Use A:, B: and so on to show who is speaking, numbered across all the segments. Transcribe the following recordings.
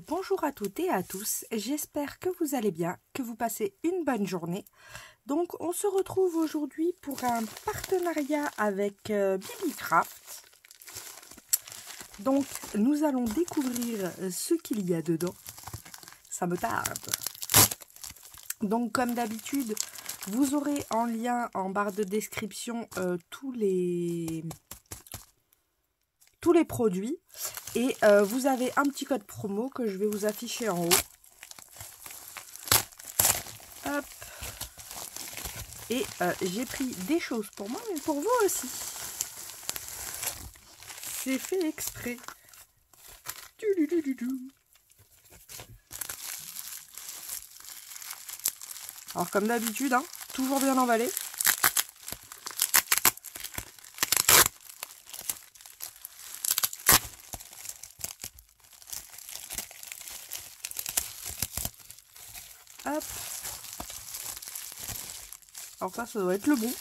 A: Bonjour à toutes et à tous, j'espère que vous allez bien, que vous passez une bonne journée. Donc on se retrouve aujourd'hui pour un partenariat avec Bibicraft. Donc nous allons découvrir ce qu'il y a dedans. Ça me tarde. Donc comme d'habitude, vous aurez en lien en barre de description tous les produits. Et vous avez un petit code promo que je vais vous afficher en haut. Hop. Et j'ai pris des choses pour moi, mais pour vous aussi. C'est fait exprès. Alors comme d'habitude, hein, toujours bien emballé. Hop. Alors ça doit être le bon.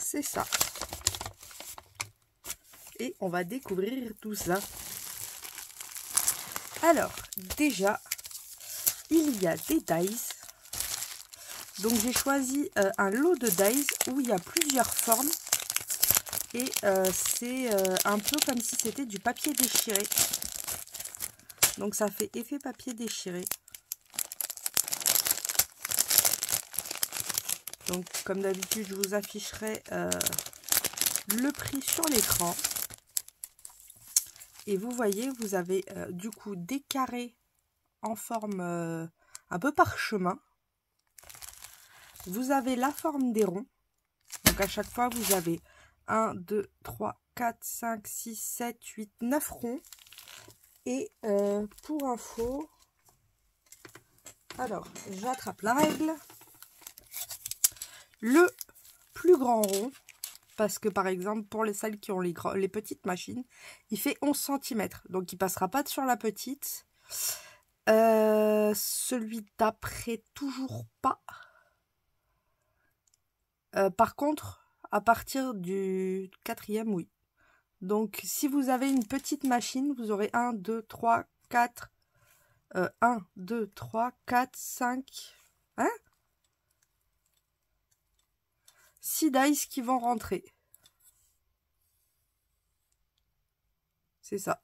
A: C'est ça. Et on va découvrir tout ça. Alors, déjà, il y a des dies. Donc j'ai choisi un lot de dies où il y a plusieurs formes. Et c'est un peu comme si c'était du papier déchiré. Donc ça fait effet papier déchiré. Donc comme d'habitude, je vous afficherai le prix sur l'écran. Et vous voyez, vous avez du coup des carrés en forme un peu parchemin. Vous avez la forme des ronds. Donc à chaque fois, vous avez 1, 2, 3, 4, 5, 6, 7, 8, 9 ronds. Et pour info, alors j'attrape la règle. Le plus grand rond, parce que par exemple pour les celles qui ont les petites machines, il fait 11 cm. Donc il passera pas sur la petite. Celui d'après, toujours pas. Par contre, à partir du 4e, oui. Donc, si vous avez une petite machine, vous aurez 1, 2, 3, 4, 1, 2, 3, 4, 5, hein 6 dice qui vont rentrer. C'est ça.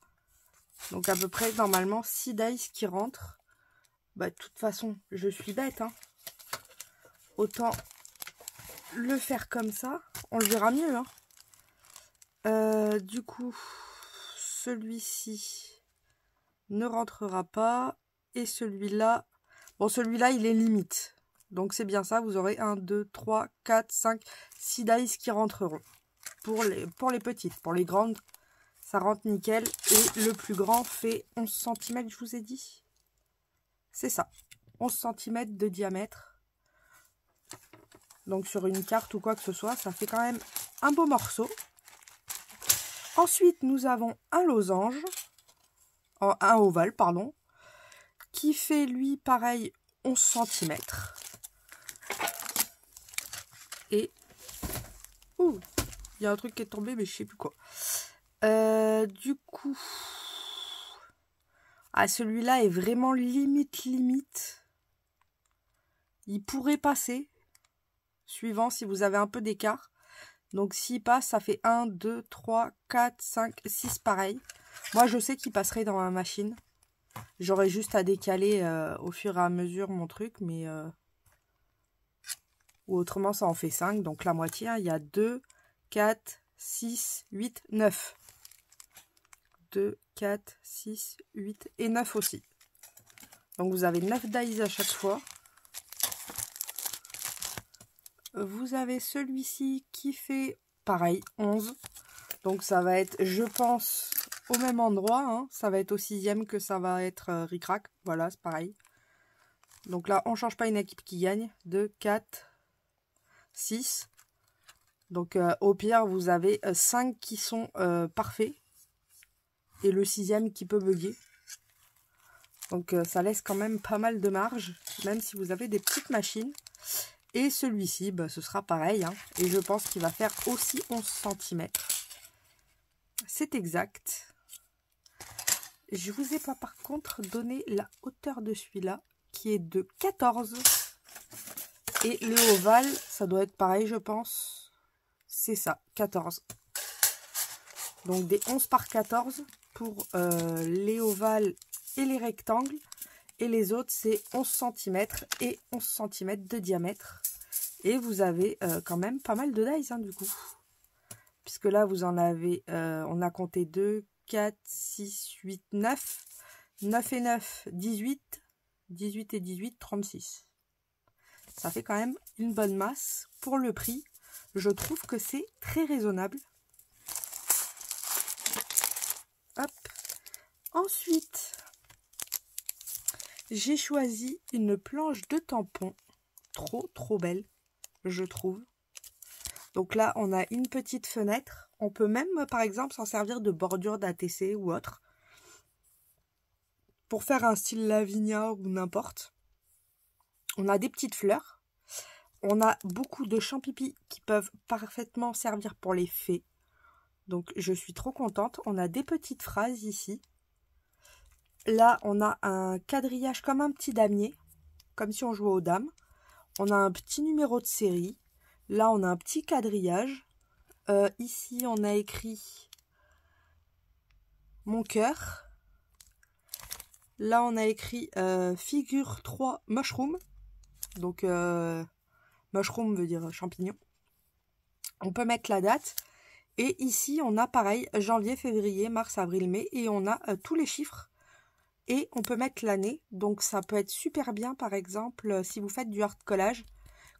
A: Donc, à peu près, normalement, 6 dice qui rentrent. Bah, de toute façon, je suis bête, hein. Autant le faire comme ça. On le verra mieux, hein. Du coup, celui-ci ne rentrera pas. Et celui-là, bon, celui-là, il est limite. Donc, c'est bien ça. Vous aurez 1, 2, 3, 4, 5, 6 dice qui rentreront. Pour les petites. Pour les grandes, ça rentre nickel. Et le plus grand fait 11 cm, je vous ai dit. C'est ça. 11 cm de diamètre. Donc, sur une carte ou quoi que ce soit, ça fait quand même un beau morceau. Ensuite, nous avons un losange. Un ovale, pardon. Qui fait, lui, pareil, 11 cm. Et... ouh, il y a un truc qui est tombé, mais je sais plus quoi. Du coup... ah, celui-là est vraiment limite. Il pourrait passer, suivant si vous avez un peu d'écart. Donc, s'il passe, ça fait 1, 2, 3, 4, 5, 6 pareil. Moi, je sais qu'il passerait dans ma machine. J'aurais juste à décaler au fur et à mesure mon truc, mais... ou autrement, ça en fait 5. Donc, la moitié, hein, il y a 2, 4, 6, 8, 9. 2, 4, 6, 8 et 9 aussi. Donc, vous avez 9 dice à chaque fois. Vous avez celui-ci qui fait, pareil, 11. Donc, ça va être, je pense, au même endroit. Hein. Ça va être au 6e que ça va être ric-rac. Voilà, c'est pareil. Donc là, on ne change pas une équipe qui gagne. 2, 4, 6. Donc, au pire, vous avez 5 qui sont parfaits. Et le 6e qui peut bugger. Donc, ça laisse quand même pas mal de marge. Même si vous avez des petites machines. Et celui-ci, bah, ce sera pareil. Hein. Et je pense qu'il va faire aussi 11 cm. c'est exact. Je vous ai pas par contre donné la hauteur de celui-là, qui est de 14. Et le ovale, ça doit être pareil, je pense. C'est ça, 14. Donc des 11 par 14 pour les ovales et les rectangles. Et les autres, c'est 11 cm et 11 cm de diamètre. Et vous avez quand même pas mal de dies, hein, du coup. Puisque là, vous en avez, on a compté 2, 4, 6, 8, 9. 9 et 9, 18. 18 et 18, 36. Ça fait quand même une bonne masse. Pour le prix, je trouve que c'est très raisonnable. Hop. Ensuite, j'ai choisi une planche de tampon. Trop belle, je trouve. Donc là, on a une petite fenêtre. On peut même, par exemple, s'en servir de bordure d'ATC ou autre. Pour faire un style Lavinia ou n'importe. On a des petites fleurs. On a beaucoup de champignons qui peuvent parfaitement servir pour les fées. Donc, je suis trop contente. On a des petites phrases ici. Là, on a un quadrillage comme un petit damier. Comme si on jouait aux dames. On a un petit numéro de série. Là, on a un petit quadrillage. Ici, on a écrit mon cœur. Là, on a écrit figure 3 mushroom. Donc, mushroom veut dire champignon. On peut mettre la date. Et ici, on a pareil, janvier, février, mars, avril, mai. Et on a tous les chiffres. Et on peut mettre l'année. Donc, ça peut être super bien, par exemple, si vous faites du hard collage.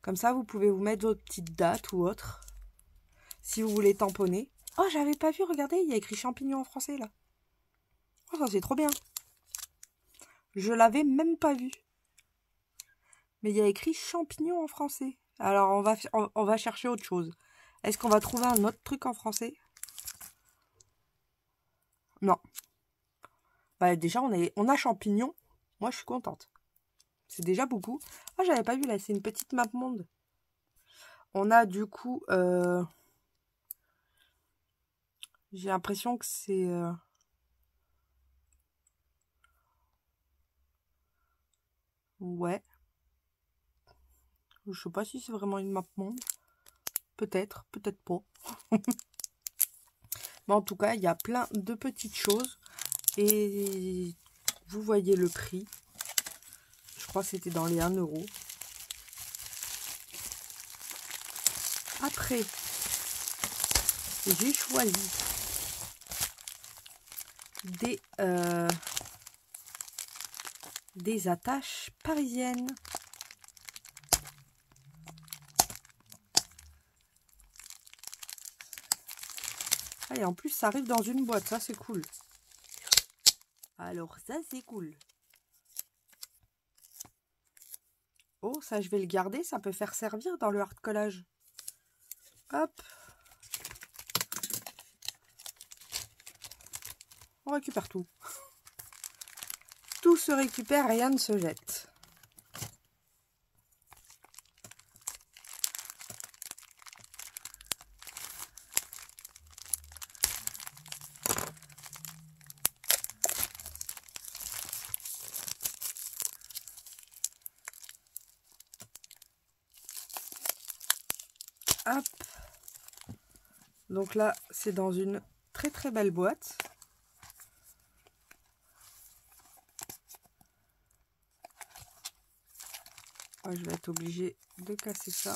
A: Comme ça, vous pouvez vous mettre votre petite date ou autre. Si vous voulez tamponner. Oh, j'avais pas vu, regardez, il y a écrit champignon en français, là. Oh, ça, c'est trop bien. Je l'avais même pas vu. Mais il y a écrit champignon en français. Alors, on va chercher autre chose. Est-ce qu'on va trouver un autre truc en français? Non. Bah, déjà, on a champignon. Moi, je suis contente. C'est déjà beaucoup. Ah, j'avais pas vu, là, c'est une petite map monde. On a, du coup... j'ai l'impression que c'est... Ouais. Je sais pas si c'est vraiment une map monde. Peut-être, peut-être pas. Mais en tout cas, il y a plein de petites choses. Et vous voyez le prix. Je crois que c'était dans les 1 €. Après, j'ai choisi des attaches parisiennes. Ah, et en plus, ça arrive dans une boîte. Ça, c'est cool. Alors, ça, c'est cool. Oh, ça, je vais le garder. Ça peut faire servir dans le hard collage. Hop. On récupère tout. Tout se récupère, rien ne se jette. Hop. Donc là, c'est dans une très belle boîte. Oh, je vais être obligée de casser ça.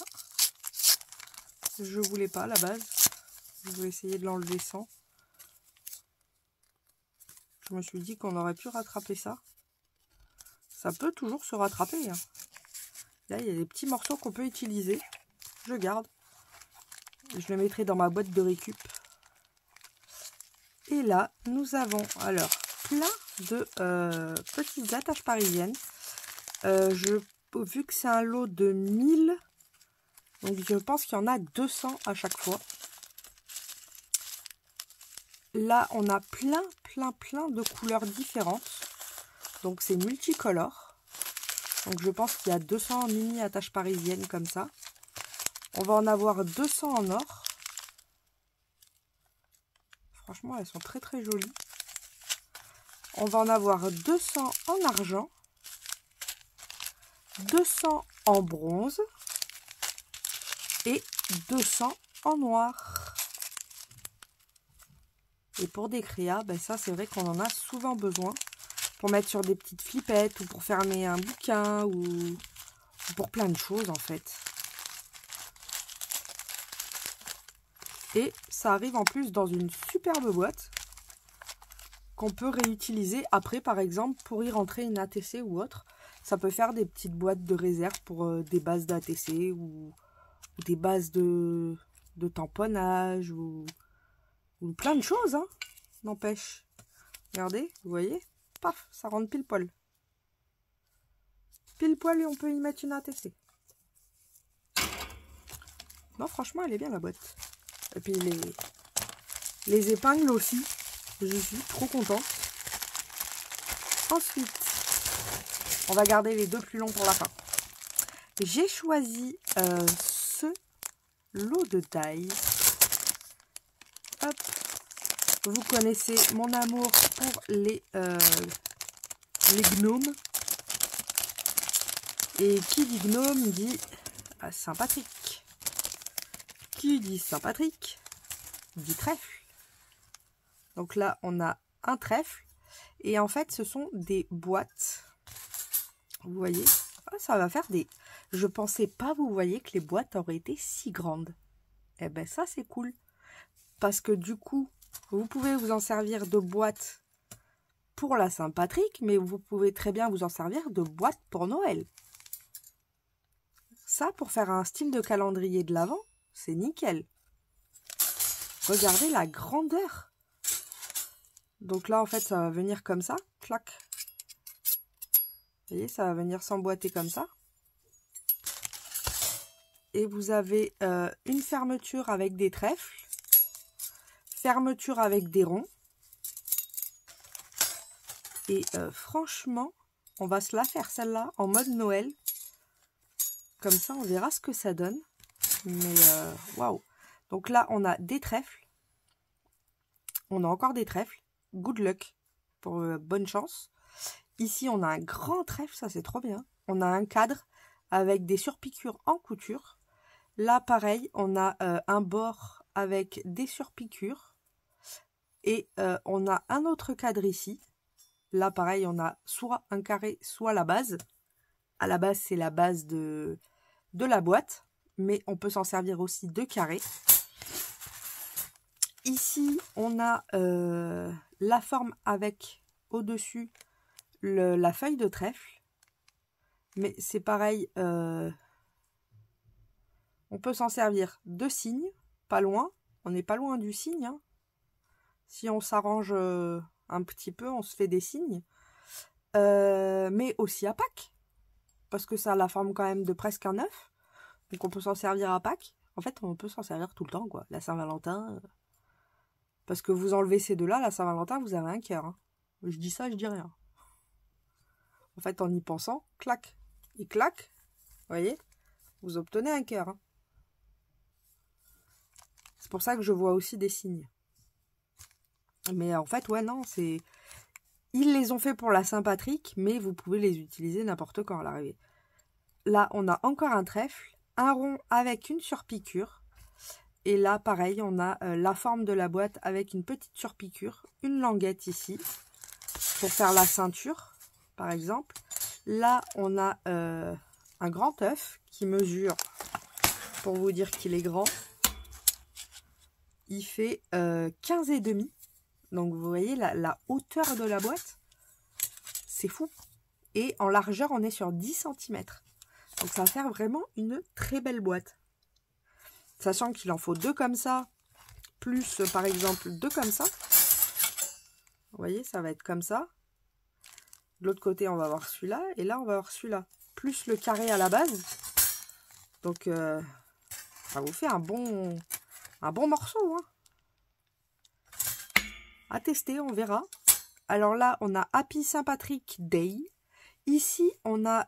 A: Je voulais pas à la base. Je voulais essayer de l'enlever sans. Je me suis dit qu'on aurait pu rattraper ça. Ça peut toujours se rattraper, hein. Là, il y a des petits morceaux qu'on peut utiliser. Je garde. Je les mettrai dans ma boîte de récup. Et là, nous avons alors plein de petites attaches parisiennes. Vu que c'est un lot de 1000, donc je pense qu'il y en a 200 à chaque fois. Là, on a plein de couleurs différentes. Donc, c'est multicolore. Donc, je pense qu'il y a 200 mini attaches parisiennes comme ça. On va en avoir 200 en or. Franchement, elles sont très très jolies. On va en avoir 200 en argent, 200 en bronze et 200 en noir. Et pour des créas, ben ça c'est vrai qu'on en a souvent besoin. Pour mettre sur des petites flippettes ou pour fermer un bouquin ou pour plein de choses en fait. Et ça arrive en plus dans une superbe boîte qu'on peut réutiliser après par exemple pour y rentrer une ATC ou autre. Ça peut faire des petites boîtes de réserve pour des bases d'ATC ou des bases de tamponnage ou plein de choses, hein, n'empêche. Regardez, vous voyez, paf, ça rentre pile poil. Pile poil et on peut y mettre une ATC. Non, franchement, elle est bien la boîte. Et puis les épingles aussi, je suis trop contente. Ensuite, on va garder les deux plus longs pour la fin. J'ai choisi ce lot de taille. Hop. Vous connaissez mon amour pour les gnomes. Et qui dit gnome dit Saint-Patrick. Qui dit Saint-Patrick dit trèfle. Donc là, on a un trèfle. Et en fait, ce sont des boîtes. Vous voyez, ça va faire des... Je pensais pas, vous voyez, que les boîtes auraient été si grandes. Eh ben ça, c'est cool. Parce que du coup, vous pouvez vous en servir de boîte pour la Saint-Patrick, mais vous pouvez très bien vous en servir de boîte pour Noël. Ça, pour faire un style de calendrier de l'Avent, c'est nickel. Regardez la grandeur. Donc là, en fait, ça va venir comme ça. Clac. Vous voyez, ça va venir s'emboîter comme ça. Et vous avez une fermeture avec des trèfles. Fermeture avec des ronds. Et franchement, on va se la faire celle-là en mode Noël. Comme ça, on verra ce que ça donne. Mais waouh! Donc là, on a des trèfles. On a encore des trèfles. Good luck pour bonne chance. Ici, on a un grand trèfle, ça c'est trop bien. On a un cadre avec des surpiqûres en couture. Là, pareil, on a un bord avec des surpiqûres. Et on a un autre cadre ici. Là, pareil, on a soit un carré, soit la base. À la base, c'est la base de la boîte. Mais on peut s'en servir aussi de carré. Ici, on a la forme avec au-dessus la feuille de trèfle. Mais c'est pareil, on peut s'en servir de cygne, pas loin. On n'est pas loin du cygne, hein. Si on s'arrange un petit peu, on se fait des cygnes. Mais aussi à Pâques. Parce que ça a la forme quand même de presque un œuf. Donc on peut s'en servir à Pâques. En fait, on peut s'en servir tout le temps, quoi. La Saint-Valentin. Parce que vous enlevez ces deux-là, la Saint-Valentin, vous avez un cœur. Hein. Je dis ça, je dis rien. En fait, en y pensant, clac et clac, vous voyez, vous obtenez un cœur. Hein. C'est pour ça que je vois aussi des signes. Mais en fait, ouais, non, c'est... Ils les ont fait pour la Saint-Patrick, mais vous pouvez les utiliser n'importe quand à l'arrivée. Là, on a encore un trèfle, un rond avec une surpiqûre. Et là, pareil, on a la forme de la boîte avec une petite surpiqûre, une languette ici, pour faire la ceinture, par exemple. Là, on a un grand œuf qui mesure, pour vous dire qu'il est grand, il fait 15,5. Donc, vous voyez la hauteur de la boîte, c'est fou. Et en largeur, on est sur 10 cm. Donc, ça va faire vraiment une très belle boîte. Sachant qu'il en faut deux comme ça, plus par exemple deux comme ça. Vous voyez, ça va être comme ça. De l'autre côté, on va avoir celui-là. Et là, on va avoir celui-là. Plus le carré à la base. Donc, ça vous fait un bon morceau. Hein. À tester, on verra. Alors là, on a Happy Saint-Patrick Day. Ici, on a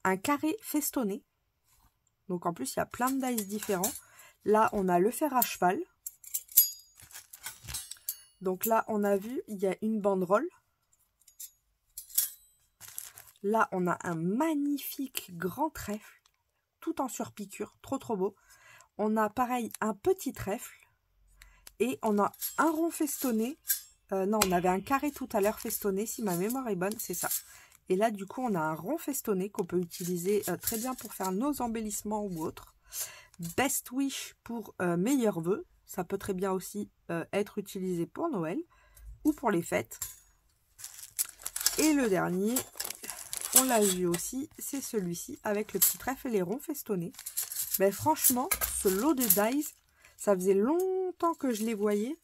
A: un carré festonné. Donc en plus, il y a plein de dice différents. Là, on a le fer à cheval. Donc là, on a vu, il y a une banderole. Là, on a un magnifique grand trèfle, tout en surpiqûre, trop trop beau. On a pareil un petit trèfle et on a un rond festonné. Non, on avait un carré tout à l'heure festonné, si ma mémoire est bonne, c'est ça. Et là, du coup, on a un rond festonné qu'on peut utiliser très bien pour faire nos embellissements ou autres. Best Wish pour meilleurs vœux. Ça peut très bien aussi être utilisé pour Noël ou pour les fêtes. Et le dernier, on l'a vu aussi, c'est celui-ci avec le petit trèfle et les ronds festonnés. Mais franchement, ce lot de dies, ça faisait longtemps que je les voyais.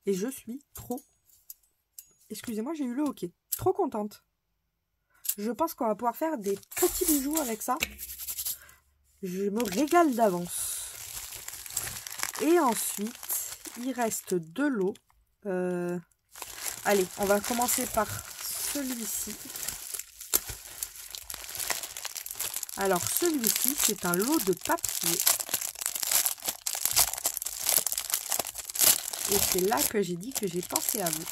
A: Et je suis trop, excusez-moi, j'ai eu le hoquet, trop contente. Je pense qu'on va pouvoir faire des petits bijoux avec ça. Je me régale d'avance. Et ensuite, il reste deux lots. Allez, on va commencer par celui-ci. Alors, celui-ci, c'est un lot de papier. Et c'est là que j'ai dit que j'ai pensé à vous.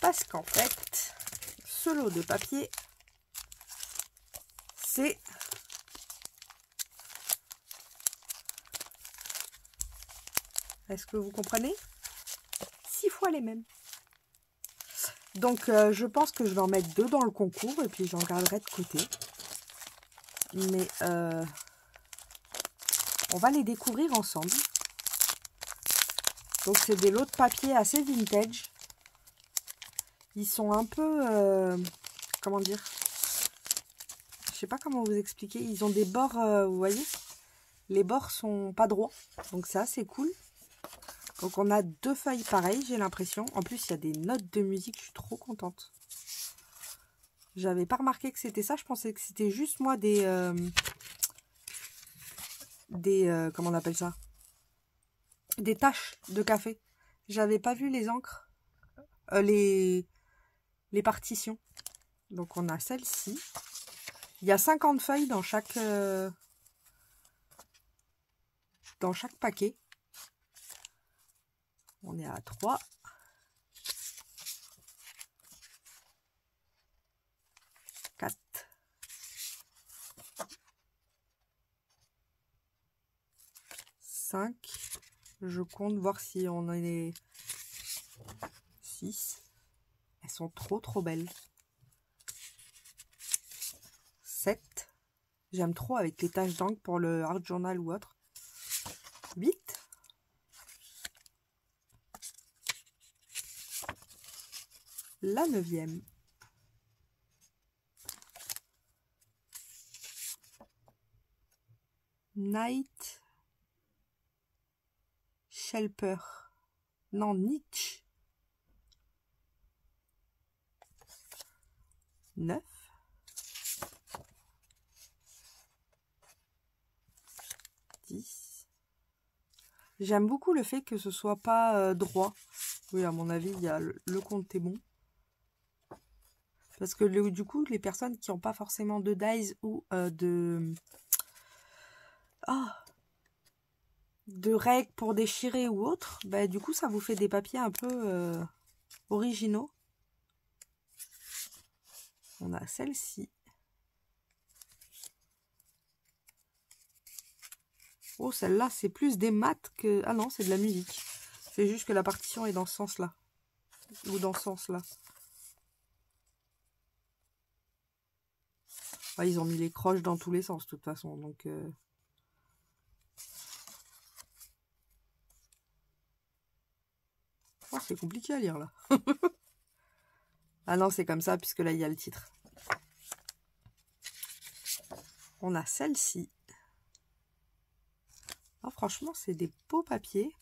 A: Parce qu'en fait, ce lot de papier, c'est est-ce que vous comprenez? 6 fois les mêmes. Donc, je pense que je vais en mettre 2 dans le concours et puis j'en garderai de côté. Mais on va les découvrir ensemble. Donc, c'est des lots de papier assez vintage. Ils sont un peu... comment dire? Je sais pas comment vous expliquer. Ils ont des bords, vous voyez? Les bords sont pas droits. Donc, c'est assez cool. Donc, on a 2 feuilles pareilles, j'ai l'impression. En plus, il y a des notes de musique. Je suis trop contente. J'avais pas remarqué que c'était ça. Je pensais que c'était juste, moi, comment on appelle ça? Des taches de café. J'avais pas vu les encres. Les partitions. Donc, on a celle-ci. Il y a 50 feuilles dans chaque paquet. On est à 3. 4. 5. Je compte voir si on en est 6. Elles sont trop belles. 7. J'aime trop avec les taches d'encre pour le art journal ou autre. 8. La 9e. Night Shelper. Non, Nietzsche. 9. 10. J'aime beaucoup le fait que ce soit pas droit. Oui, à mon avis, il y a le compte est bon. Parce que du coup, les personnes qui n'ont pas forcément de dies ou de règles pour déchirer ou autre, bah, du coup, ça vous fait des papiers un peu originaux. On a celle-ci. Oh, celle-là, c'est plus des maths que... Ah non, c'est de la musique. C'est juste que la partition est dans ce sens-là. Ou dans ce sens-là. Ah, ils ont mis les croches dans tous les sens, de toute façon. Donc... Oh, c'est compliqué à lire, là. Ah non, c'est comme ça, puisque là, il y a le titre. On a celle-ci. Oh, franchement, c'est des beaux papiers.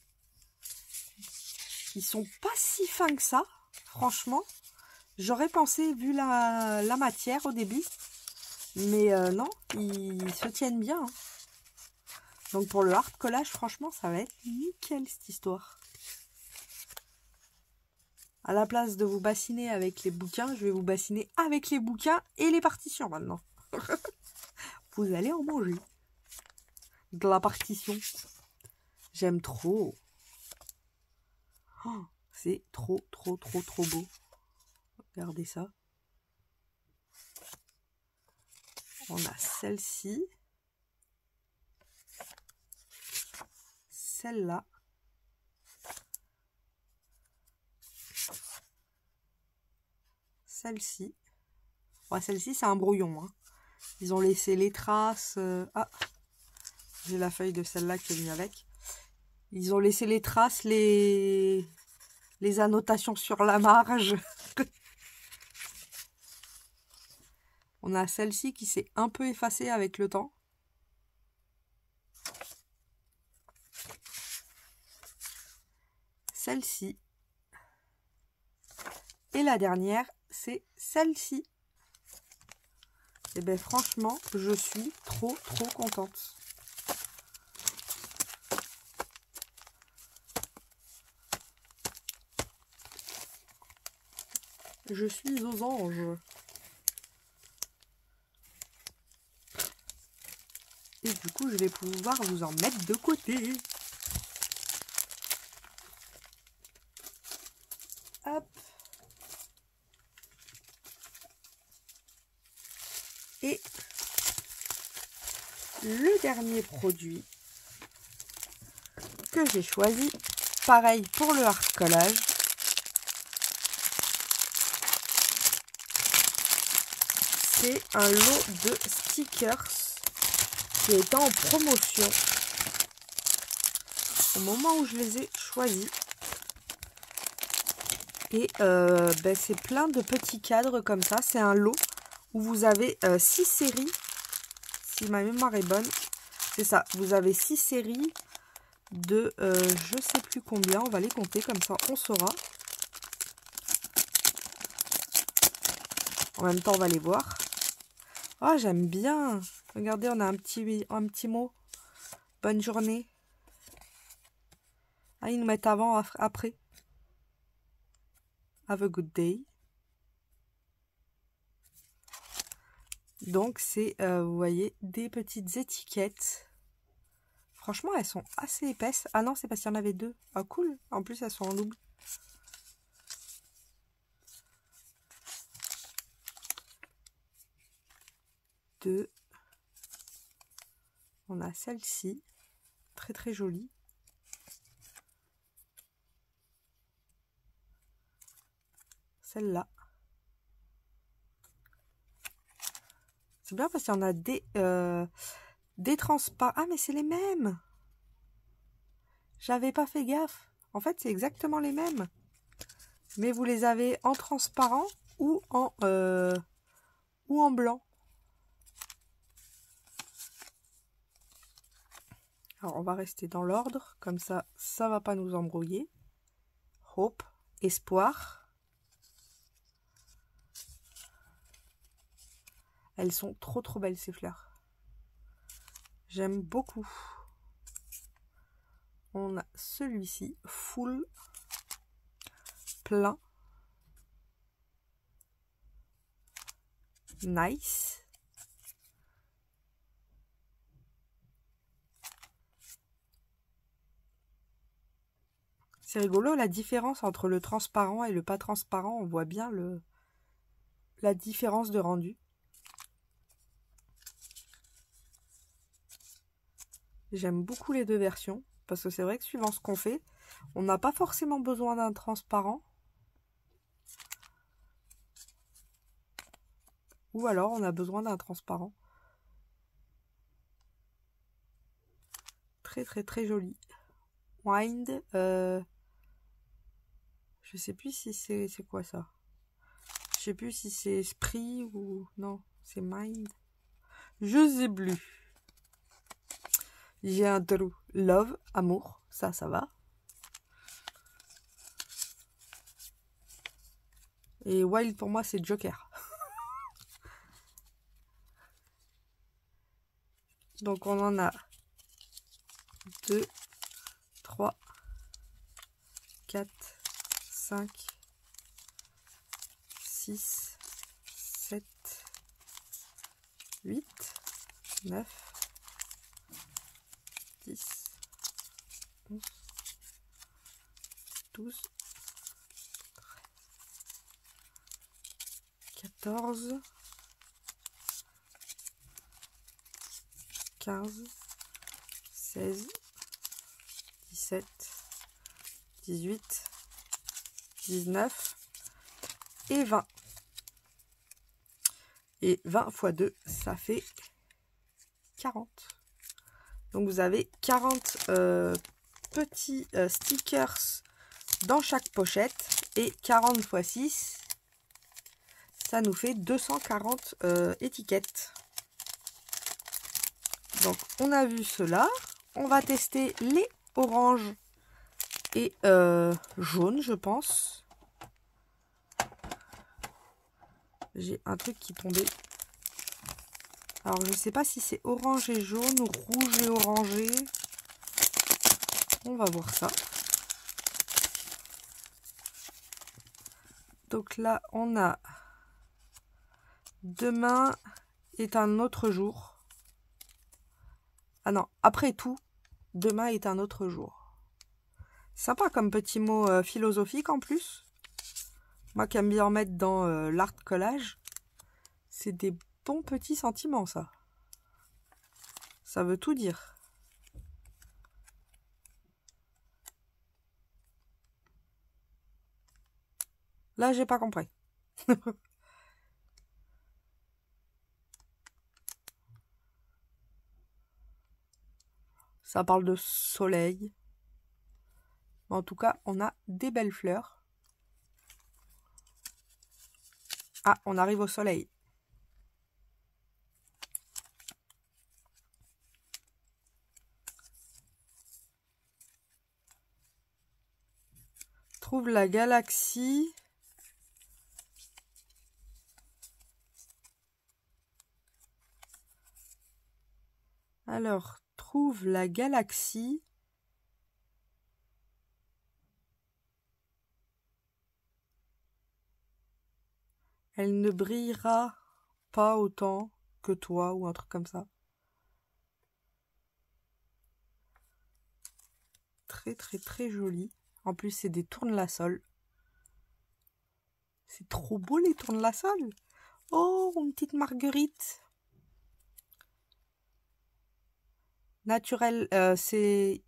A: Ils sont pas si fins que ça, franchement. J'aurais pensé, vu la matière au début. Mais non, ils se tiennent bien. Hein. Donc pour le hard collage, franchement, ça va être nickel cette histoire. À la place de vous bassiner avec les bouquins, je vais vous bassiner avec les bouquins et les partitions maintenant. Vous allez en manger. de la partition. J'aime trop. Oh, c'est trop beau. Regardez ça. On a celle-ci. Celle-là. Celle-ci. Ouais, celle-ci, c'est un brouillon. Hein. Ils ont laissé les traces. Ah, j'ai la feuille de celle-là qui est venue avec. Ils ont laissé les traces, les annotations sur la marge. On a celle-ci qui s'est un peu effacée avec le temps. Celle-ci. Et la dernière, c'est celle-ci. Et bien franchement, je suis trop contente. Je suis aux anges. Et du coup, je vais pouvoir vous en mettre de côté. Hop. Et le dernier produit que j'ai choisi, pareil pour le hard collage. C'est un lot de stickers qui est en promotion au moment où je les ai choisis. Et ben c'est plein de petits cadres comme ça. C'est un lot où vous avez 6 séries. Si ma mémoire est bonne, c'est ça. Vous avez 6 séries de je sais plus combien. On va les compter comme ça, on saura. En même temps, on va les voir. Oh, j'aime bien. Regardez, on a un petit mot. Bonne journée. Ah, ils nous mettent avant, après. Have a good day. Donc, c'est, vous voyez, des petites étiquettes. Franchement, elles sont assez épaisses. Ah non, c'est parce qu'il y en avait 2. Ah, cool. En plus, elles sont en double. Deux. On a celle-ci. Très jolie. Celle-là. C'est bien parce qu'il y en a des transparents. Ah, mais c'est les mêmes. J'avais pas fait gaffe. En fait, c'est exactement les mêmes. Mais vous les avez en transparent ou en blanc. Alors, on va rester dans l'ordre. Comme ça, ça va pas nous embrouiller. Hope, espoir. Elles sont trop belles, ces fleurs. J'aime beaucoup. On a celui-ci, full, plein. Nice. C'est rigolo la différence entre le transparent et le pas transparent. On voit bien la différence de rendu. J'aime beaucoup les deux versions. Parce que c'est vrai que suivant ce qu'on fait, on n'a pas forcément besoin d'un transparent. Ou alors on a besoin d'un transparent. Très joli. Wind. Je sais plus si c'est quoi ça. Je sais plus si c'est esprit ou... Non, c'est mind. Je sais plus. J'ai un trou. Love, amour. Ça va. Et wild pour moi, c'est Joker. Donc on en a 2, 3, 4, 5, 6, 7, 8, 9, 10, 11, 12, 14, 15, 16, 17, 18, 19 et 20. Et 20 x 2, ça fait 40. Donc vous avez 40 petits stickers dans chaque pochette. Et 40 x 6, ça nous fait 240 étiquettes. Donc on a vu cela. On va tester les oranges et jaunes, je pense. J'ai un truc qui tombait. Alors je sais pas si c'est orange et jaune ou rouge et orangé. On va voir ça. Donc là on a demain est un autre jour. Ah non, après tout, demain est un autre jour. Sympa comme petit mot philosophique en plus. Moi qui aime bien en mettre dans l'art collage. C'est des bons petits sentiments ça. Ça veut tout dire. Là j'ai pas compris. Ça parle de soleil. En tout cas, on a des belles fleurs. Ah, on arrive au soleil. Trouve la galaxie. Alors, trouve la galaxie. Elle ne brillera pas autant que toi ou un truc comme ça. Très très très joli. En plus, c'est des tournesols. C'est trop beau les tournesols. Oh, une petite marguerite. Naturel, c'est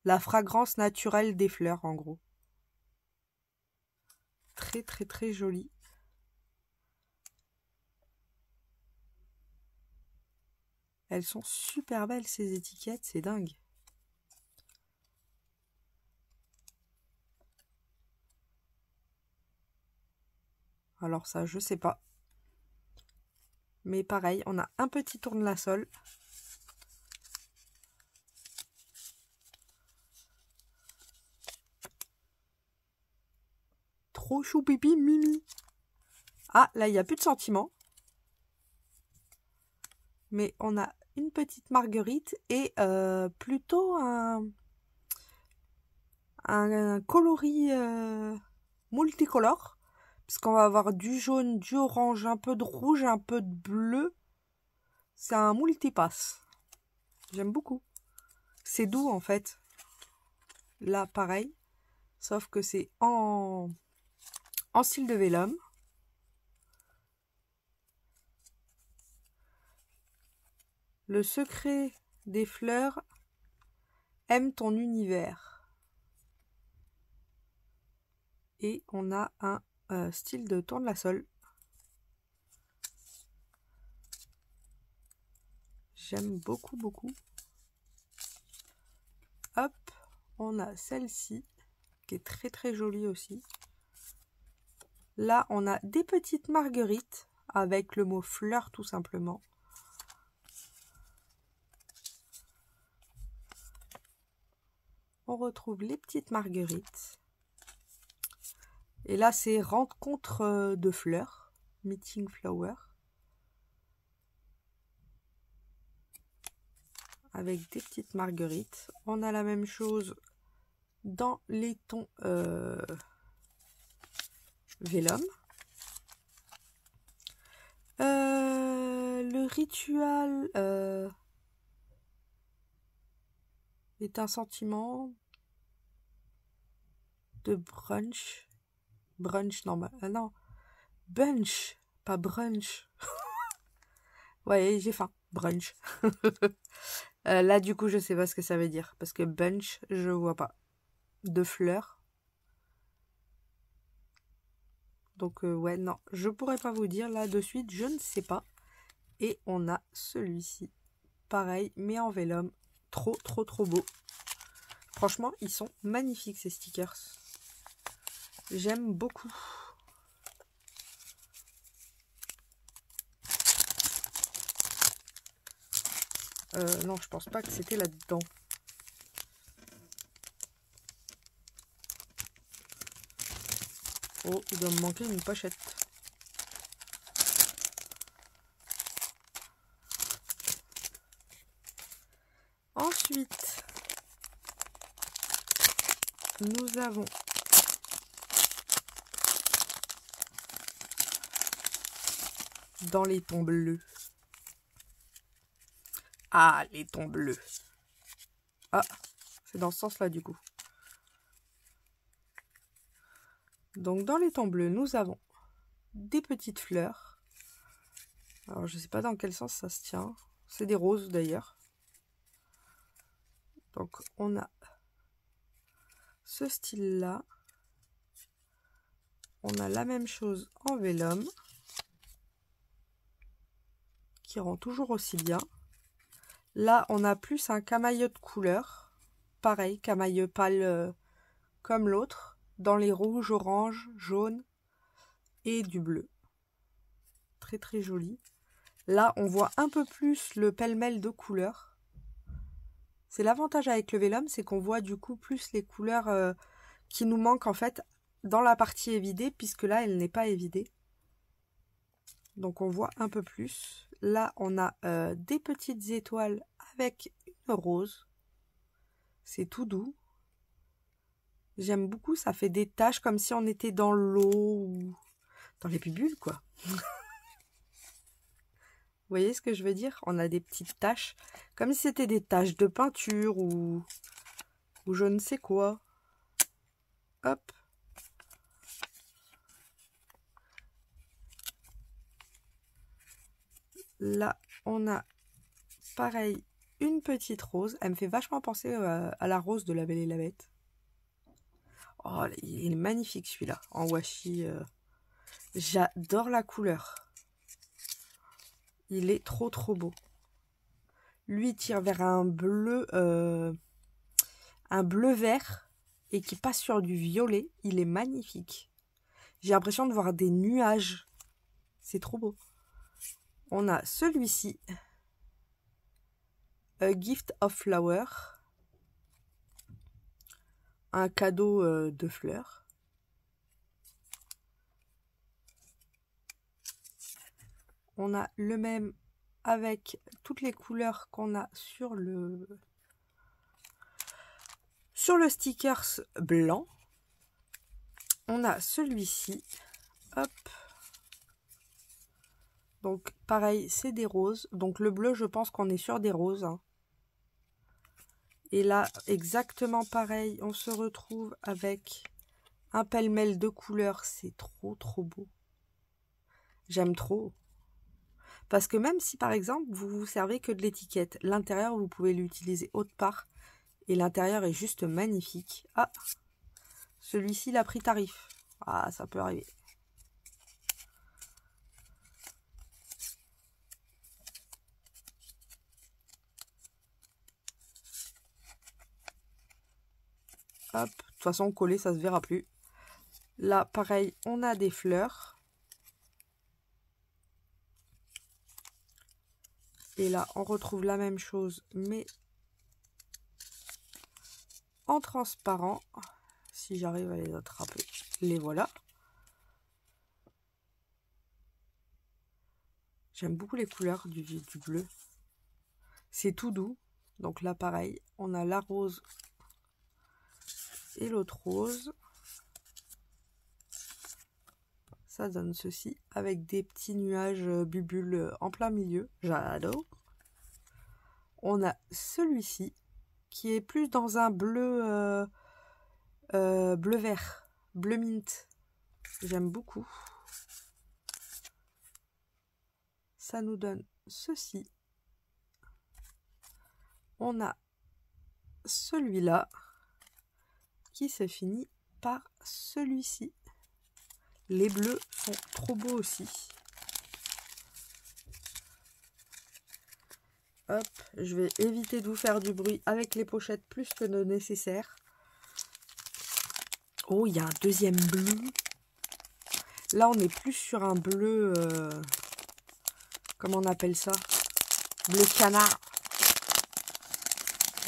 A: la fragrance naturelle des fleurs en gros. Très très très joli. Elles sont super belles ces étiquettes, c'est dingue. Alors ça, je sais pas. Mais pareil, on a un petit tournesol. Trop chou pipi mimi. Ah, là, il n'y a plus de sentiments. Mais on a une petite marguerite et plutôt un coloris multicolore. Parce qu'on va avoir du jaune, du orange, un peu de rouge, un peu de bleu. C'est un multipasse. J'aime beaucoup. C'est doux en fait. Là, pareil. Sauf que c'est en style de vélum. Le secret des fleurs aime ton univers. Et on a un style de tournesol. J'aime beaucoup, beaucoup. Hop, on a celle-ci, qui est très très jolie aussi. Là, on a des petites marguerites, avec le mot fleur tout simplement. On retrouve les petites marguerites. Et là, c'est rencontre de fleurs, meeting flower. Avec des petites marguerites. On a la même chose dans les tons vélum. Le rituel est un sentiment de brunch. Brunch, non, non. Bunch, pas brunch. Ouais, j'ai faim. Brunch. Là, du coup, je sais pas ce que ça veut dire. Parce que bunch, je vois pas. De fleurs. Donc, ouais, non. Je pourrais pas vous dire là de suite. Je ne sais pas. Et on a celui-ci. Pareil, mais en vélum. Trop, trop, trop beau. Franchement, ils sont magnifiques, ces stickers. J'aime beaucoup. Non, je pense pas que c'était là-dedans. Oh, il doit me manquer une pochette. Ensuite, nous avons dans les tons bleus. Ah, les tons bleus. Ah, c'est dans ce sens-là du coup. Donc dans les tons bleus, nous avons des petites fleurs. Alors je sais pas dans quel sens ça se tient. C'est des roses d'ailleurs. Donc on a ce style-là. On a la même chose en vélum. Qui rend toujours aussi bien. Là, on a plus un camailleux de couleur. Pareil, camailleux pâle comme l'autre. Dans les rouges, orange, jaune et du bleu. Très très joli. Là, on voit un peu plus le pêle-mêle de couleurs. C'est l'avantage avec le vélum, c'est qu'on voit du coup plus les couleurs qui nous manquent en fait dans la partie évidée, puisque là, elle n'est pas évidée. Donc on voit un peu plus. Là, on a des petites étoiles avec une rose. C'est tout doux. J'aime beaucoup, ça fait des taches comme si on était dans l'eau ou dans les bulles, quoi. Vous voyez ce que je veux dire? On a des petites taches, comme si c'était des taches de peinture ou je ne sais quoi. Hop. Là, on a, pareil, une petite rose. Elle me fait vachement penser à la rose de La Belle et la Bête. Oh, il est magnifique celui-là, en washi. J'adore la couleur. Il est trop trop beau. Lui tire vers un bleu vert et qui passe sur du violet. Il est magnifique. J'ai l'impression de voir des nuages. C'est trop beau. On a celui-ci. A Gift of Flower. Un cadeau de fleurs. On a le même avec toutes les couleurs qu'on a sur le stickers blanc. On a celui-ci. Hop. Donc pareil, c'est des roses. Donc le bleu, je pense qu'on est sur des roses. Hein. Et là, exactement pareil, on se retrouve avec un pêle-mêle de couleurs. C'est trop trop beau. J'aime trop. Parce que même si par exemple, vous vous servez que de l'étiquette, l'intérieur, vous pouvez l'utiliser autre part. Et l'intérieur est juste magnifique. Ah, celui-ci, il a pris tarif. Ah, ça peut arriver. Hop, de toute façon, collé, ça se verra plus. Là, pareil, on a des fleurs. Et là, on retrouve la même chose, mais en transparent. Si j'arrive à les attraper, les voilà. J'aime beaucoup les couleurs du bleu. C'est tout doux. Donc là, pareil, on a la rose et l'autre rose. Ça donne ceci avec des petits nuages bulles en plein milieu. J'adore. On a celui-ci qui est plus dans un bleu, bleu vert, bleu mint. J'aime beaucoup. Ça nous donne ceci. On a celui-là qui se finit par celui-ci. Les bleus sont trop beaux aussi. Hop, je vais éviter de vous faire du bruit avec les pochettes plus que de nécessaire. Oh, il y a un deuxième bleu. Là, on est plus sur un bleu... comment on appelle ça? Bleu canard.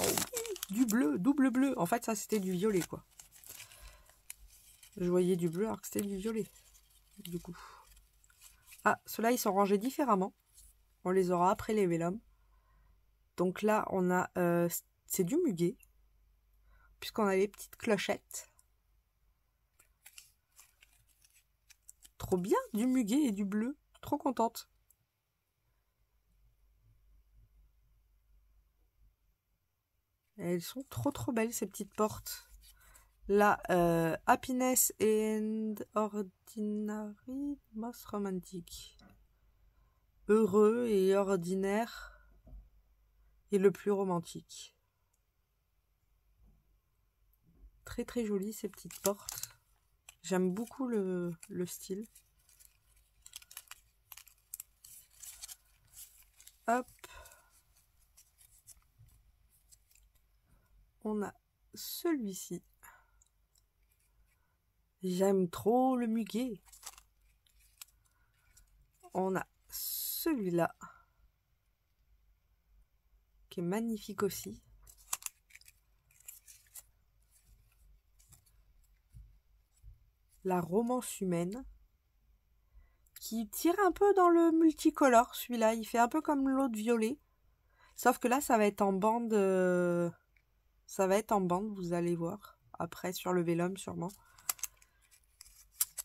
A: Oh oui, du bleu, double bleu. En fait, ça, c'était du violet, quoi. Je voyais du bleu alors que c'était du violet. Du coup. Ah, ceux-là, ils sont rangés différemment. On les aura après les vélums. Donc là, on a... c'est du muguet. Puisqu'on a les petites clochettes. Trop bien, du muguet et du bleu. Trop contente. Elles sont trop belles, ces petites portes. Là, Happiness and Ordinary Most Romantic. Heureux et ordinaire. Et le plus romantique. Très joli ces petites portes. J'aime beaucoup le style. Hop. On a celui-ci. J'aime trop le muguet. On a celui-là. Qui est magnifique aussi. La romance humaine. Qui tire un peu dans le multicolore, celui-là. Il fait un peu comme l'autre violet. Sauf que là, ça va être en bande... ça va être en bande, vous allez voir. Après, sur le vélum, sûrement.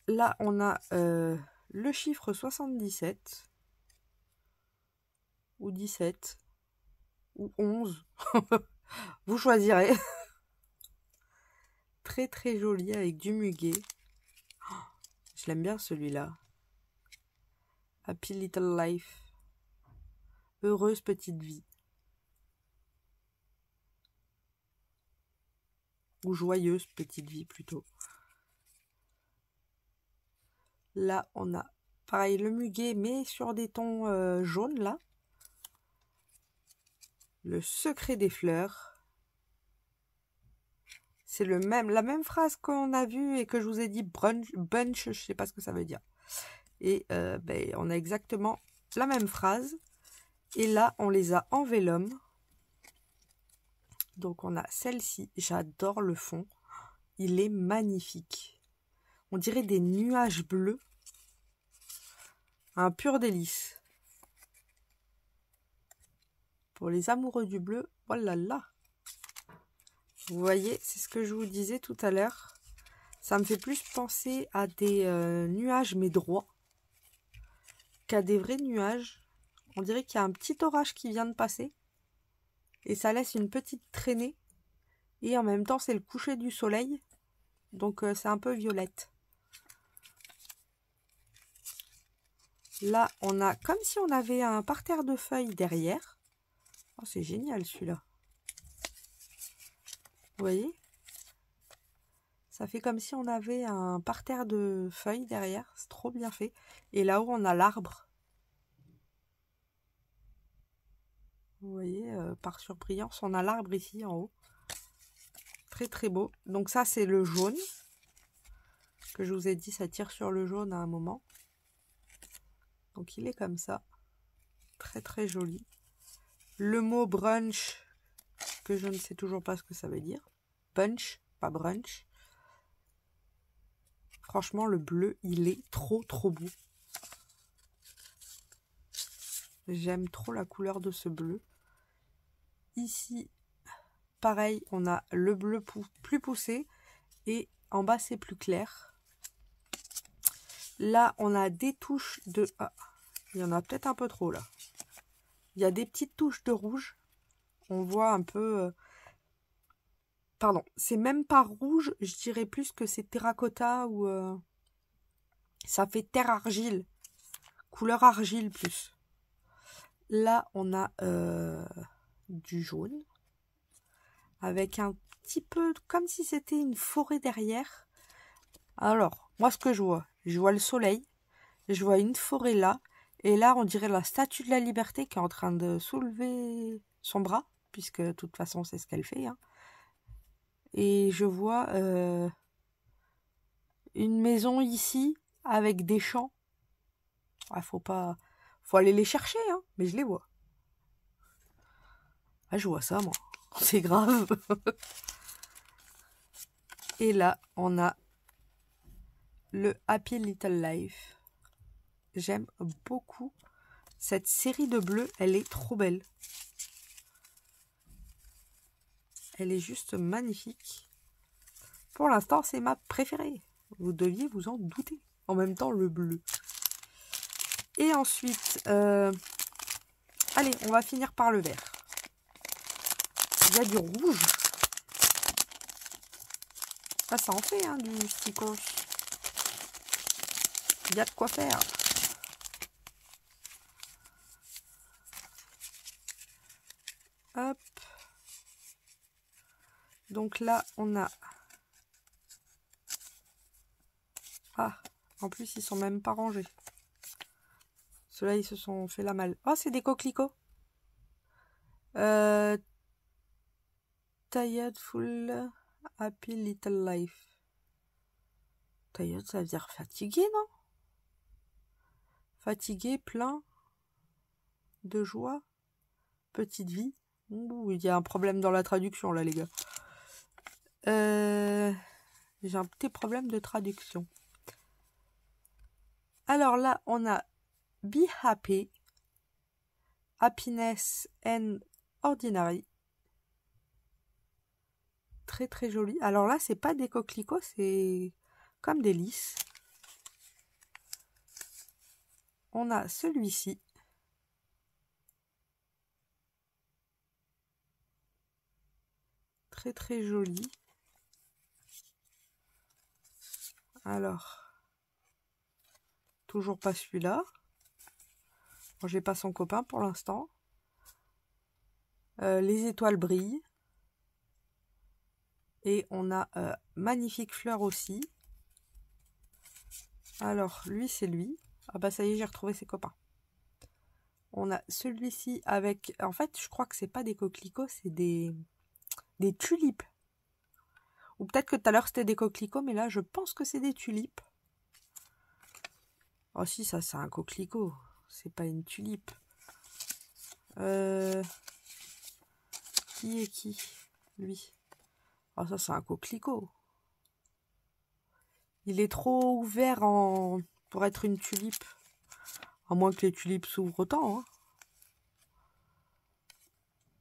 A: Là, on a le chiffre 77. Ou 17. Ou 11. Vous choisirez. Très joli avec du muguet. Oh, je l'aime bien celui-là. Happy Little Life. Heureuse petite vie. Ou joyeuse petite vie plutôt. Là, on a pareil le muguet, mais sur des tons jaunes là. Le secret des fleurs. C'est la même phrase qu'on a vue et que je vous ai dit bunch, je sais pas ce que ça veut dire. Et on a exactement la même phrase. Et là, on les a en vélum. Donc, on a celle-ci. J'adore le fond. Il est magnifique. On dirait des nuages bleus. Un pur délice. Pour les amoureux du bleu, oh là là. Vous voyez, c'est ce que je vous disais tout à l'heure. Ça me fait plus penser à des nuages, mais droits, qu'à des vrais nuages. On dirait qu'il y a un petit orage qui vient de passer. Et ça laisse une petite traînée. Et en même temps, c'est le coucher du soleil. Donc, c'est un peu violette. Là, on a comme si on avait un parterre de feuilles derrière. Oh, c'est génial celui-là. Vous voyez? Ça fait comme si on avait un parterre de feuilles derrière. C'est trop bien fait. Et là-haut, on a l'arbre. Vous voyez, par surbrillance, on a l'arbre ici en haut. Très beau. Donc ça, c'est le jaune. Que je vous ai dit, ça tire sur le jaune à un moment. Donc il est comme ça. Très joli. Le mot brunch, que je ne sais toujours pas ce que ça veut dire. Bunch, pas brunch. Franchement, le bleu, il est trop beau. J'aime trop la couleur de ce bleu. Ici, pareil, on a le bleu plus poussé. Et en bas, c'est plus clair. Là, on a des touches de... Ah, il y en a peut-être un peu trop, là. Il y a des petites touches de rouge. On voit un peu pardon, c'est même pas rouge, je dirais plus que c'est terracotta ou ça fait terre argile, couleur argile plus. Là, on a du jaune avec un petit peu comme si c'était une forêt derrière. Alors, moi, ce que je vois le soleil, je vois une forêt là, et là, on dirait la statue de la liberté qui est en train de soulever son bras, puisque de toute façon, c'est ce qu'elle fait. Hein. Et je vois une maison ici avec des champs. Ah, faut aller les chercher, hein, mais je les vois. Ah, je vois ça, moi. C'est grave. Et là, on a le Happy Little Life. J'aime beaucoup cette série de bleus. Elle est trop belle. Elle est juste magnifique. Pour l'instant, c'est ma préférée. Vous deviez vous en douter. En même temps, le bleu. Et ensuite, allez, on va finir par le vert. Il y a du rouge. Ah, ça en fait, hein, du stickers. Il y a de quoi faire. Hop. Donc là, on a... Ah, en plus, ils sont même pas rangés. Ceux-là, ils se sont fait la malle. Oh, c'est des coquelicots. Tired full happy little life. Tired, ça veut dire fatigué, non? Fatigué, plein de joie, petite vie. Ouh, il y a un problème dans la traduction, là, les gars. J'ai un petit problème de traduction. Alors là, on a Be Happy, Happiness and Ordinary. Très très joli. Alors là, c'est pas des coquelicots, c'est comme des lys. On a celui-ci. Très très joli. Alors, toujours pas celui-là. Bon, j'ai pas son copain pour l'instant. Les étoiles brillent. Et on a magnifique fleur aussi. Alors, lui, c'est lui. Ah bah ça y est, j'ai retrouvé ses copains. On a celui-ci avec... En fait, je crois que c'est pas des coquelicots, c'est des tulipes. Ou peut-être que tout à l'heure, c'était des coquelicots, mais là, je pense que c'est des tulipes. Oh si, ça, c'est un coquelicot. C'est pas une tulipe. Qui est qui? Lui. Oh, ça, c'est un coquelicot. Il est trop ouvert pour être une tulipe. À moins que les tulipes s'ouvrent autant. Hein.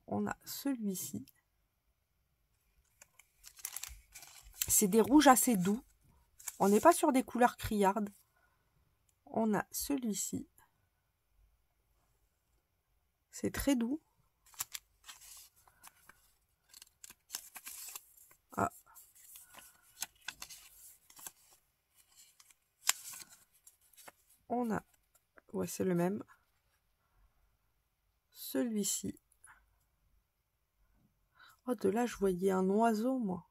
A: On a celui-ci. C'est des rouges assez doux. On n'est pas sur des couleurs criardes. On a celui-ci. C'est très doux. Ah. On a... Ouais, c'est le même. Celui-ci. Oh, de là, je voyais un oiseau, moi.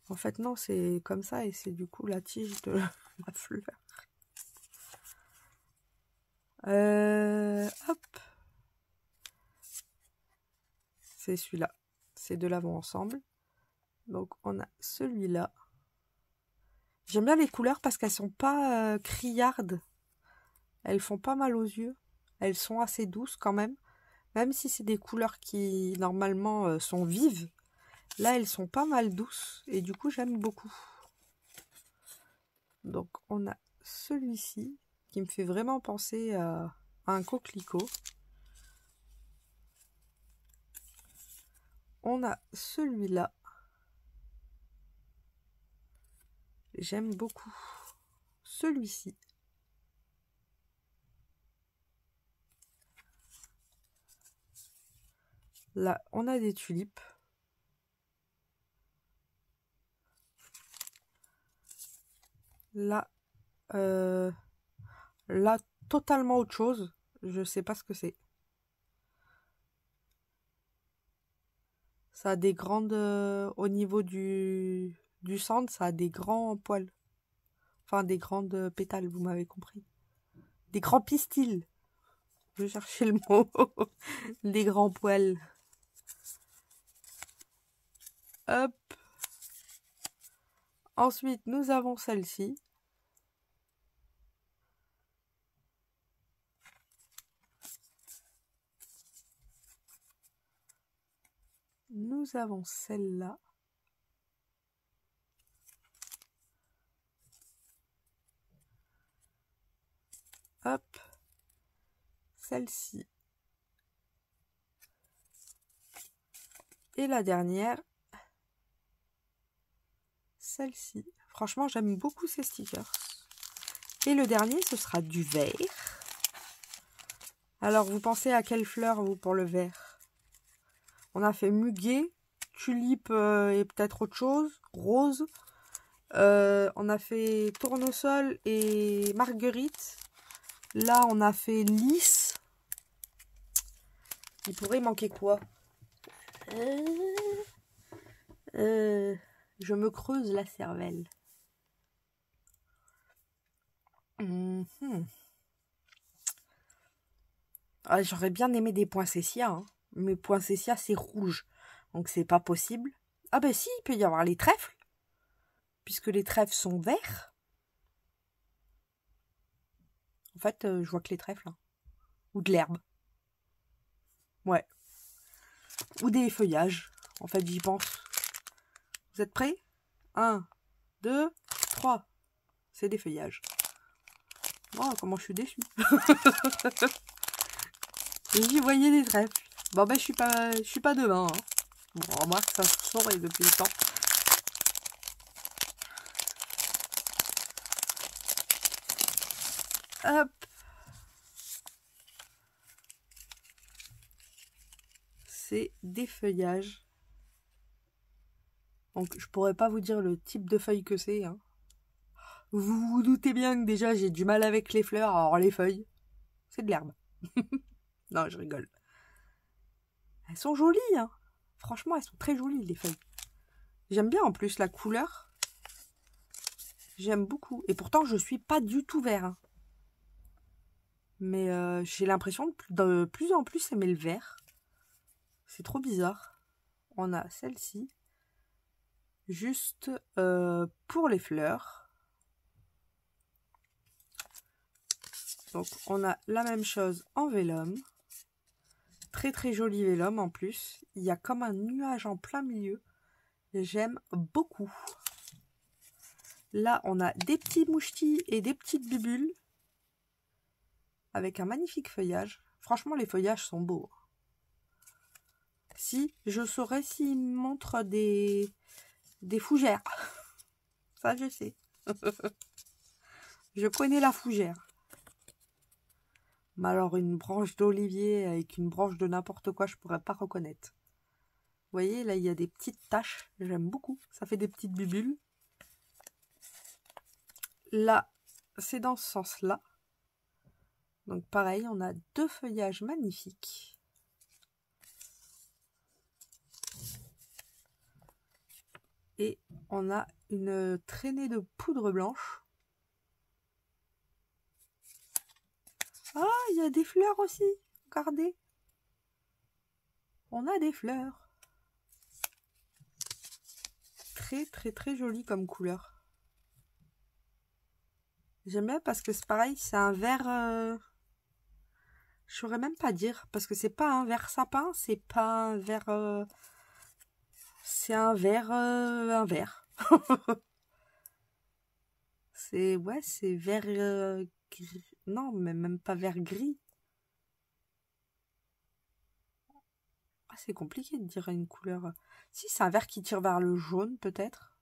A: En fait, non, c'est comme ça et c'est du coup la tige de la fleur. Hop. C'est celui-là. Ces deux-là vont ensemble. Donc, on a celui-là. J'aime bien les couleurs parce qu'elles sont pas criardes. Elles font pas mal aux yeux. Elles sont assez douces quand même. Même si c'est des couleurs qui, normalement, sont vives. Là, elles sont pas mal douces. Et du coup, j'aime beaucoup. Donc, on a celui-ci qui me fait vraiment penser à un coquelicot. On a celui-là. J'aime beaucoup. Celui-ci. Là, on a des tulipes. Là, là, totalement autre chose. Je sais pas ce que c'est. Ça a des grandes... au niveau du centre, ça a des grands poils. Enfin, des grandes pétales, vous m'avez compris. Des grands pistils. Je cherchais le mot. Des grands poils. Hop. Ensuite, nous avons celle-ci. Nous avons celle-là. Hop. Celle-ci. Et la dernière. Celle-ci. Franchement, j'aime beaucoup ces stickers. Et le dernier, ce sera du vert. Alors, vous pensez à quelle fleur, vous, pour le vert? On a fait muguet, tulipe et peut-être autre chose, rose. On a fait tournesol et marguerite. Là, on a fait lys. Il pourrait manquer quoi? Je me creuse la cervelle. Ah, j'aurais bien aimé des poinsettias, hein. Mais poinsettias, c'est rouge. Donc, c'est pas possible. Ah ben si, il peut y avoir les trèfles. Puisque les trèfles sont verts. En fait, je vois que les trèfles. Hein. Ou de l'herbe. Ouais. Ou des feuillages. En fait, j'y pense. Vous êtes prêts? 1, 2, 3. C'est des feuillages. Oh, comment je suis déçue. J'y voyais des trèfles. Bon, ben, je suis pas devin. Hein. Bon, remarque, ça se saurait depuis le temps. Hop. C'est des feuillages. Donc, je pourrais pas vous dire le type de feuille que c'est. Hein. Vous vous doutez bien que déjà, j'ai du mal avec les fleurs. Alors, les feuilles, c'est de l'herbe. Non, je rigole. Elles sont jolies, hein. Franchement, elles sont très jolies, les feuilles. J'aime bien, en plus, la couleur. J'aime beaucoup. Et pourtant, je suis pas du tout vert. Hein. Mais j'ai l'impression de plus en plus aimer le vert. C'est trop bizarre. On a celle-ci. Juste pour les fleurs. Donc, on a la même chose en vélum. Très très joli vélum en plus. Il y a comme un nuage en plein milieu. J'aime beaucoup. Là, on a des petits mouchetis et des petites bubules. Avec un magnifique feuillage. Franchement, les feuillages sont beaux. Si, je saurais s'ils montrent des fougères. Ça, je sais. Je connais la fougère. Mais alors, une branche d'olivier avec une branche de n'importe quoi, je pourrais pas reconnaître. Vous voyez, là, il y a des petites taches. J'aime beaucoup. Ça fait des petites bubules. Là, c'est dans ce sens-là. Donc, pareil, on a deux feuillages magnifiques. Et on a une traînée de poudre blanche. Ah, il y a des fleurs aussi. Regardez. On a des fleurs. Très, très, très joli comme couleur. J'aime bien parce que c'est pareil, c'est un vert... Je saurais même pas dire. Parce que c'est pas un vert sapin, c'est pas un vert... C'est un vert... un vert. C'est... Ouais, c'est vert... gris. Non, mais même pas vert gris. Ah, c'est compliqué de dire une couleur... Si, c'est un vert qui tire vers le jaune, peut-être.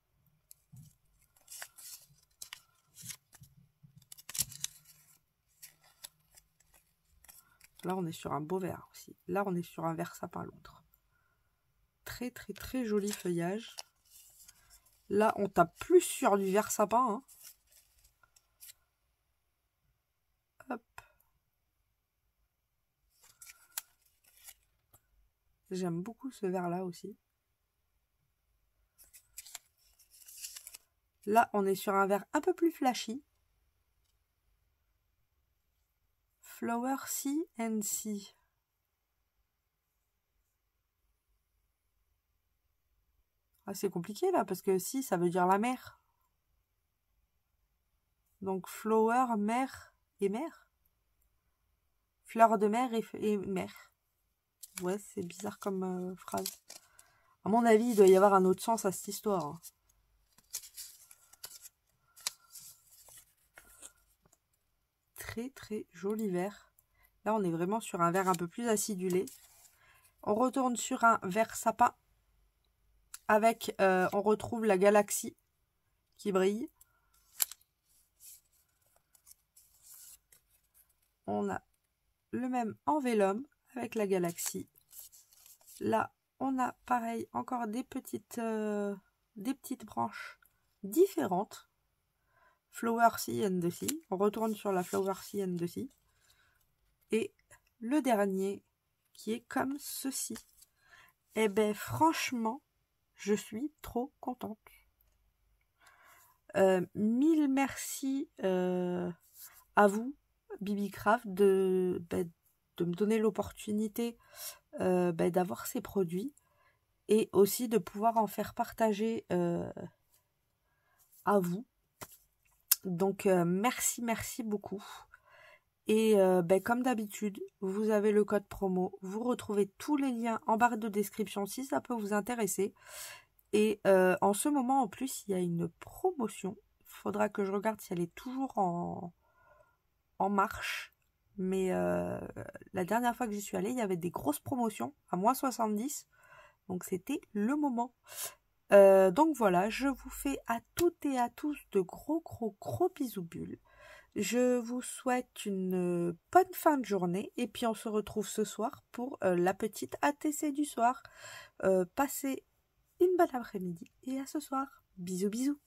A: Là, on est sur un beau vert aussi. Là, on est sur un vert sapin, l'autre. Très, très, très joli feuillage. Là, on tape plus sur du vert sapin. Hein. J'aime beaucoup ce vert-là aussi. Là, on est sur un vert un peu plus flashy. Flower Sea and Sea. Ah, c'est compliqué là, parce que si, ça veut dire la mer. Donc, flower, mer et mer. Fleur de mer et mer. Ouais, c'est bizarre comme phrase. À mon avis, il doit y avoir un autre sens à cette histoire. Hein. Très très joli vert. Là, on est vraiment sur un vert un peu plus acidulé. On retourne sur un vert sapin. Avec, on retrouve la galaxie qui brille. On a le même en vélum avec la galaxie. Là, on a pareil encore des petites branches différentes. Flower Sea and the Sea. On retourne sur la Flower Sea and the Sea. Et le dernier qui est comme ceci. Eh ben franchement, je suis trop contente. Mille merci à vous, Bibicraft, de me donner l'opportunité d'avoir ces produits et aussi de pouvoir en faire partager à vous. Donc merci beaucoup. Et comme d'habitude, vous avez le code promo. Vous retrouvez tous les liens en barre de description si ça peut vous intéresser. Et en ce moment, en plus, il y a une promotion. Il faudra que je regarde si elle est toujours en marche. Mais la dernière fois que j'y suis allée, il y avait des grosses promotions à moins 70. Donc c'était le moment. Donc voilà, je vous fais à toutes et à tous de gros bisous bulles. Je vous souhaite une bonne fin de journée et puis on se retrouve ce soir pour la petite ATC du soir. Passez une bonne après-midi et à ce soir. Bisous bisous.